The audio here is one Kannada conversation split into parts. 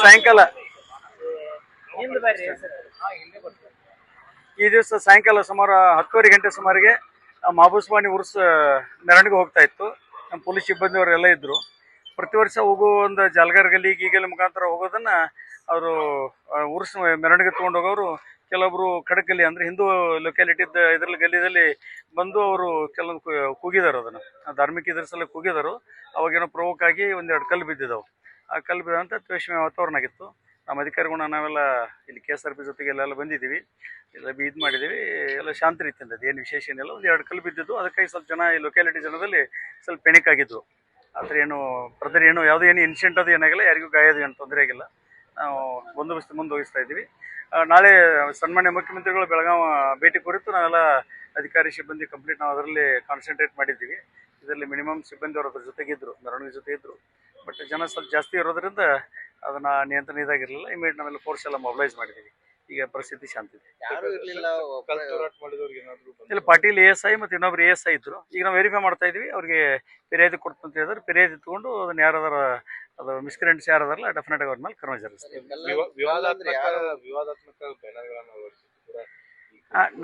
ಸಾಯಂಕಾಲ ಸಾಯಂಕಾಲ ಸುಮಾರು 10:30 ಗಂಟೆ ಸುಮಾರಿಗೆ ಮಾಬೂಸ್ವಾಣಿ ಉರ್ಸ್ ಮೆರವಣಿಗೆ ಹೋಗ್ತಾ ಇತ್ತು. ನಮ್ಮ ಪೊಲೀಸ್ ಸಿಬ್ಬಂದಿಯವರೆಲ್ಲ ಇದ್ದರು. ಪ್ರತಿ ವರ್ಷ ಹೋಗೋ ಒಂದು ಜಾಲ್ಗಾರ್ ಗಲ್ಲಿ ಗೀಗಲ್ಲಿ ಮುಖಾಂತರ ಹೋಗೋದನ್ನು ಅವರು ಉರ್ಸ್ ಮೆರವಣಿಗೆ ತೊಗೊಂಡು ಹೋಗೋರು ಕೆಲವೊಬ್ರು ಖಡಕಲ್ಲಿ ಅಂದರೆ ಹಿಂದೂ ಲೊಕ್ಯಾಲಿಟಿದ ಇದರಲ್ಲಿ ಗಲ್ಲಿದಲ್ಲಿ ಬಂದು ಅವರು ಕೆಲವೊಂದು ಕೂಗಿದಾರು, ಅದನ್ನು ಧಾರ್ಮಿಕ ಇದ್ರ ಸಲ ಕೂಗಿದರು. ಅವಾಗೇನೋ ಪ್ರವೋಕ್ ಆಗಿ ಒಂದೆರಡು ಕಲ್ಲು ಬಿದ್ದಿದ್ದವು. ಆ ಕಲ್ಲು ಬಿದ್ದಂಥ ದ್ವೇಷಮಯ ವಾತಾವರಣ ಆಗಿತ್ತು. ನಮ್ಮ ಅಧಿಕಾರಿಗಳು ನಾವೆಲ್ಲ ಇಲ್ಲಿ KSRP ಜೊತೆಗೆ ಎಲ್ಲ ಬಂದಿದ್ದೀವಿ, ಎಲ್ಲ ಇದು ಮಾಡಿದ್ದೀವಿ. ಎಲ್ಲ ಶಾಂತಿ ರೀತಿಯಿಂದ ಅದು ಏನು ವಿಶೇಷ ಏನಿಲ್ಲ. ಒಂದು 2 ಕಲ್ಲು ಬಿದ್ದಿದ್ದು, ಅದಕ್ಕಾಗಿ ಸ್ವಲ್ಪ ಜನ ಈ ಲೊಕ್ಯಾಲಿಟಿ ಜನದಲ್ಲಿ ಸ್ವಲ್ಪ ಪೆನಿಕ್ ಆಗಿದ್ದರು. ಆ ಥರ ಏನು ಬ್ರದರ್ ಏನು ಯಾವುದೇ ಏನು ಇನ್ಸಿಡೆಂಟ್ ಅದು ಏನಾಗಿಲ್ಲ, ಯಾರಿಗೂ ಗಾಯದ ಏನು ತೊಂದರೆ ಆಗಿಲ್ಲ. ನಾವು ಬಂದೋಬಸ್ತ್ ಮುಂದುವರಿಸ್ತಾ ಇದ್ದೀವಿ. ನಾಳೆ ಸನ್ಮಾನ್ಯ ಮುಖ್ಯಮಂತ್ರಿಗಳು ಬೆಳಗಾವಿ ಭೇಟಿ ಕುರಿತು ನಾವೆಲ್ಲ ಅಧಿಕಾರಿ ಸಿಬ್ಬಂದಿ ಕಂಪ್ಲೀಟ್ ನಾವು ಅದರಲ್ಲಿ ಕಾನ್ಸಂಟ್ರೇಟ್ ಮಾಡಿದ್ದೀವಿ. ಇದರಲ್ಲಿ ಮಿನಿಮಮ್ ಸಿಬ್ಬಂದಿಯವರು ಅದ್ರ ಜೊತೆಗಿದ್ದರು, ಮೆರವಣಿಗೆ ಜೊತೆ ಇದ್ದರು. ಬಟ್ ಜನ ಸ್ವಲ್ಪ ಜಾಸ್ತಿ ಇರೋದ್ರಿಂದ ಅದನ್ನು ನಿಯಂತ್ರಣ ಇದಾಗಿರಲಿಲ್ಲ. ಇಮಿಡಿಯೇಟ್ ನಾವೆಲ್ಲ ಫೋರ್ಸ್ ಎಲ್ಲ ಮೊಬಿಲೈಸ್ ಮಾಡಿದ್ದೀವಿ. ಈಗ ಪರಿಸ್ಥಿತಿ ಶಾಂತಿ ಇದೆ. ಇಲ್ಲ, ಪಾಟೀಲ್ ASI ಮತ್ತು ಇನ್ನೊಬ್ರು ASI ಇದ್ರು. ಈಗ ನಾವು ವೆರಿಫೈ ಮಾಡ್ತಾ ಇದ್ವಿ. ಅವ್ರಿಗೆ ಫಿರ್ಯಾದಿ ಕೊಡ್ತು ಅಂತ ಹೇಳಿದ್ರೆ ಫಿರ್ಯಾದಿ ತಗೊಂಡು ಅದನ್ನ ಯಾರಾದಾರ ಅದು ಮಿಸ್ಕ್ರೆಂಟ್ಸ್ ಯಾರದಾರಲ್ಲ ಡೆಫಿನೆಟ್ ಆಗಿ ಅವ್ರ ಮೇಲೆ ಕ್ರಮ ಜರುಗಿಸ್ತೀವಿ.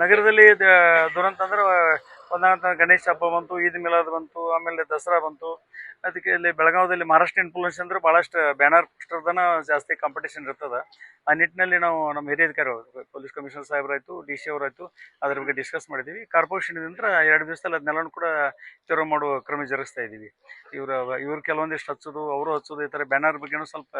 ನಗರದಲ್ಲಿ ದುರಂತ ಅಂದ್ರೆ ಒಂದಂತ ಗಣೇಶ ಹಬ್ಬ ಬಂತು, ಈದ್ ಮಿಲಾದ್ ಬಂತು, ಆಮೇಲೆ ದಸರಾ ಬಂತು. ಅದಕ್ಕೆ ಇಲ್ಲಿ ಬೆಳಗಾವದಲ್ಲಿ ಮಹಾರಾಷ್ಟ್ರ ಇನ್ಫ್ಲೂಯೆನ್ಸ್ ಅಂದ್ರೆ ಭಾಳಷ್ಟು ಬ್ಯಾನರ್ ಪೋಸ್ಟರ್ದನ ಜಾಸ್ತಿ ಕಾಂಪಿಟೇಷನ್ ಇರ್ತದೆ. ಆ ನಿಟ್ಟಿನಲ್ಲಿ ನಾವು ನಮ್ಮ ಹಿರಿಯ ಅಧಿಕಾರಿ ಪೊಲೀಸ್ ಕಮಿಷನರ್ ಸಾಹೇಬರಾಯಿತು, DC ಅವರಾಯಿತು, ಅದ್ರ ಬಗ್ಗೆ ಡಿಸ್ಕಸ್ ಮಾಡಿದ್ದೀವಿ. ಕಾರ್ಪೊರೇಷನ್ನಿಂದ 2 ದಿವಸದಲ್ಲಿ ಅದನ್ನೆಲ್ಲನೂ ಕೂಡ ತೆರವು ಮಾಡುವ ಕ್ರಮ ಜರುಗಿಸ್ತಾ ಇದ್ದೀವಿ. ಇವ್ರು ಕೆಲವೊಂದಿಷ್ಟು ಹಚ್ಚೋದು, ಅವರು ಹಚ್ಚೋದು, ಈ ಥರ ಬ್ಯಾನರ್ ಬಗ್ಗೆನೂ ಸ್ವಲ್ಪ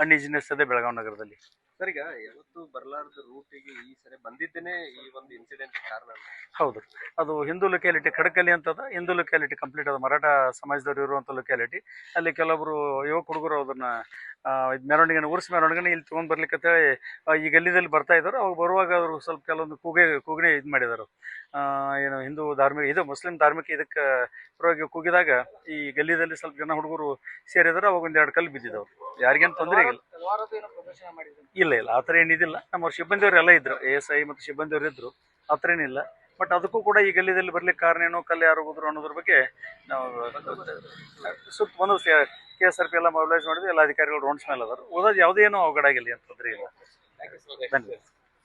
ಅನ್ಈಸಿನೆಸ್ ಇದೆ ಬೆಳಗಾವಿ ನಗರದಲ್ಲಿ. ಸರ್, ಈಗ ಯಾವತ್ತು ಬರಲಾರದ ರೂಟಿಗೆ ಈ ಸರಿ ಬಂದಿದ್ದೇನೆ ಈ ಒಂದು ಇನ್ಸಿಡೆಂಟ್ ಕಾರಣ. ಹೌದು, ಅದು ಹಿಂದೂ ಲೊಕ್ಯಾಲಿಟಿ ಖಡಕಲ್ಲಿ ಅಂತದ. ಹಿಂದೂ ಲೊಕ್ಯಾಲಿಟಿ ಕಂಪ್ಲೀಟ್ ಅದು ಮರಾಠ ಸಮಾಜದವರು ಇರುವಂಥ ಲೊಕ್ಯಾಲಿಟಿ. ಅಲ್ಲಿ ಕೆಲವೊಬ್ರು ಯುವಕ ಹುಡುಗರು ಅದನ್ನ ಮೆರವಣಿಗೆನ ಉರ್ಸ್ ಮೆರವಣಿಗೆನ ಇಲ್ಲಿ ತೊಗೊಂಡು ಬರ್ಲಿಕ್ಕೆ ಅಂತೇಳಿ ಈ ಗಲ್ಲಿದಲ್ಲಿ ಬರ್ತಾ ಇದ್ದಾರೆ. ಅವಾಗ ಬರುವಾಗ ಅವರು ಸ್ವಲ್ಪ ಕೆಲವೊಂದು ಕೂಗನೆ ಇದು ಮಾಡಿದರು. ಏನು ಹಿಂದೂ ಧಾರ್ಮಿಕ ಇದು ಮುಸ್ಲಿಂ ಧಾರ್ಮಿಕ ಇದಕ್ಕೆ ಪರವಾಗಿ ಕೂಗಿದಾಗ ಈ ಗಲ್ಲಿದಲ್ಲಿ ಸ್ವಲ್ಪ ಜನ ಹುಡುಗರು ಸೇರಿದ್ರು. ಅವಾಗ 1-2 ಕಲ್ಲು ಬಿದ್ದಿದ್ದವು. ಯಾರಿಗೇನು ತೊಂದರೆ ಆಗಿಲ್ಲ. ಇಲ್ಲ ಆ ಥರ ಏನಿದಿಲ್ಲ. ನಮ್ಮ ಸಿಬ್ಬಂದಿಯವರು ಎಲ್ಲ ಇದ್ರು, ASI ಮತ್ತು ಸಿಬ್ಬಂದಿಯವರು ಇದ್ರು. ಆ ಥರ ಏನಿಲ್ಲ. ಬಟ್ ಅದಕ್ಕೂ ಕೂಡ ಈ ಗಲ್ಲಿದಲ್ಲಿ ಬರ್ಲಿಕ್ಕೆ ಕಾರಣ ಏನೋ, ಕಲ್ಲು ಯಾರು ಹೋದ್ರು ಅನ್ನೋದ್ರ ಬಗ್ಗೆ ನಾವು ಒಂದು KSRP ಎಲ್ಲ ಮೊಬಿಲೈಸ್ ಮಾಡಿದ್ವಿ. ಎಲ್ಲ ಅಧಿಕಾರಿಗಳು ರೌಂಡ್ಸ್ ಮೇಲೆ ಅದಾರು. ಓದೋದು ಯಾವುದೇನೋ ಅವಘಡ ಆಗಿಲ್ಲ, ಅಂತ ತೊಂದರೆ ಇಲ್ಲ. ಧನ್ಯವಾದ.